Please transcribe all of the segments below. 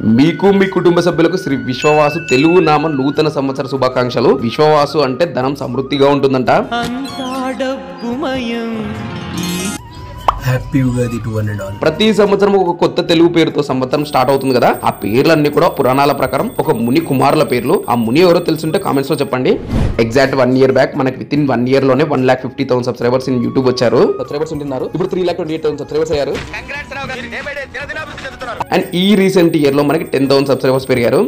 మీకు మీ కుటుంబ సభ్యులకు శ్రీ విశ్వవాసు తెలుగు నామ నూతన సంవత్సర శుభాకాంక్షలు. విశ్వవాసు అంటే ధనం సమృద్ధిగా ఉంటుందంట. Happy Ugadi to one and all. ప్రతి సంవత్సరం ఒక కొత్త తెలుగు పేరుతో సంవత్సరం స్టార్ట్ అవుతుంది కదా. ఆ పేర్లన్నీ కూడా పురాణాల ప్రకారం ఒక ముని కుమారుల పేర్లు. ఆ ముని ఎవరో తెలుసుంటే కామెంట్స్ లో చెప్పండి. ఎగ్జాక్ట్ 1 year బ్యాక్ మనకి విత్ ఇన్ 1 year లోనే 1,50,000 సబ్స్క్రైబర్స్ ఇన్ యూట్యూబ్ వచ్చారు. సబ్స్క్రైబర్స్ ఉంటున్నారు. ఇప్పుడు 3,28,000 సబ్స్క్రైబర్స్ అయ్యారు. అండ్ ఈ రీసెంట్ ఇయర్ లో మనకి 10,000 సబ్స్క్రైబర్స్ పెరిగారు.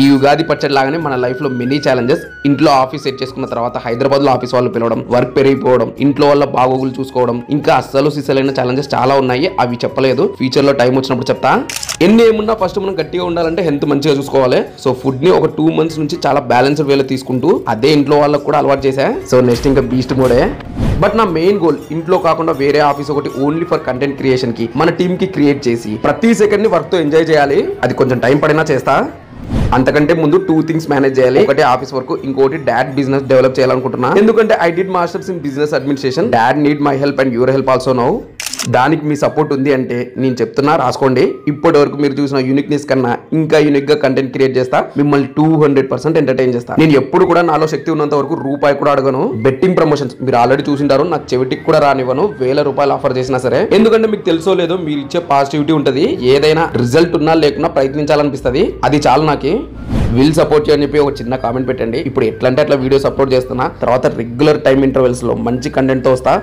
ఈ ఉగాది పచ్చడి లాగానే మన లైఫ్ లో మెనీ ఛాలెంజెస్. ఇంట్లో ఆఫీస్ సెట్ చేసుకున్న తర్వాత హైదరాబాద్ లో ఆఫీస్ వాళ్ళు పిలవడం, వర్క్ పెరిగిపోవడం, ఇంట్లో వాళ్ళ బాగోగులు చూసుకోవడం, ఇంకా అస్సలు సిసలైన ఛాలెంజెస్ చాలా ఉన్నాయి. అవి చెప్పలేదు, ఫ్యూచర్ లో టైం వచ్చినప్పుడు చెప్తా. ఎన్ని ఏమున్నా ఫస్ట్ మనం గట్టిగా ఉండాలంటే హెల్త్ మంచిగా చూసుకోవాలి. సో ఫుడ్ ని ఒక 2 months నుంచి చాలా బ్యాలెన్స్డ్ వేలో తీసుకుంటూ అదే ఇంట్లో వాళ్ళకి కూడా అలవాటు చేశా. సో నెక్స్ట్ ఇంకా బీస్ట్ మోడే. బట్ నా మెయిన్ గోల్ ఇంట్లో కాకుండా వేరే ఆఫీస్ ఒకటి ఓన్లీ ఫర్ కంటెంట్ క్రియేషన్ కి మన టీమ్ కి క్రియేట్ చేసి ప్రతి సెకండ్ ని వర్క్ తో ఎంజాయ్ చేయాలి. అది కొంచెం టైం పడినా చేస్తా. అంతకంటే ముందు 2 things మేనేజ్ చేయాలి. ఒకటి ఆఫీస్ వర్క్, ఇంకోటి డాడ్ బిజినెస్ డెవలప్ చేయాలనుకుంటున్నా. ఎందుకంటే I did masters in business administration. Dad need my help and your help also now. దానికి మీ సపోర్ట్ ఉంది అంటే నేను చెప్తున్నా, రాసుకోండి. ఇప్పటి వరకు మీరు చూసిన యూనిక్నెస్ కన్నా ఇంకా యూనిక్ గా కంటెంట్ క్రియేట్ చేస్తా. మిమ్మల్ని 200% ఎంటర్టైన్ చేస్తా. నేను ఎప్పుడు కూడా నాలో శక్తి ఉన్నంత వరకు రూపాయి కూడా అడగను. బెట్టింగ్ ప్రమోషన్స్ మీరు ఆల్రెడీ చూసింటారు. నాకు చెవిటికి కూడా రానివ్వను. 1000 రూపాయలు ఆఫర్ చేసినా సరే. ఎందుకంటే మీకు తెలుసో లేదో మీరు ఇచ్చే పాజిటివిటీ ఉంటది. ఏదైనా రిజల్ట్ ఉన్నా లేకున్నా ప్రయత్నించాలనిపిస్తుంది. అది చాలు నాకు. విల్ సపోర్ట్ అని చెప్పి ఒక చిన్న కామెంట్ పెట్టండి. ఇప్పుడు ఎట్లా అంటే అట్లా వీడియోస్ అప్లోడ్ చేస్తున్నా. తర్వాత రెగ్యులర్ టైం ఇంటర్వెల్స్ లో మంచి కంటెంట్ తో వస్తా.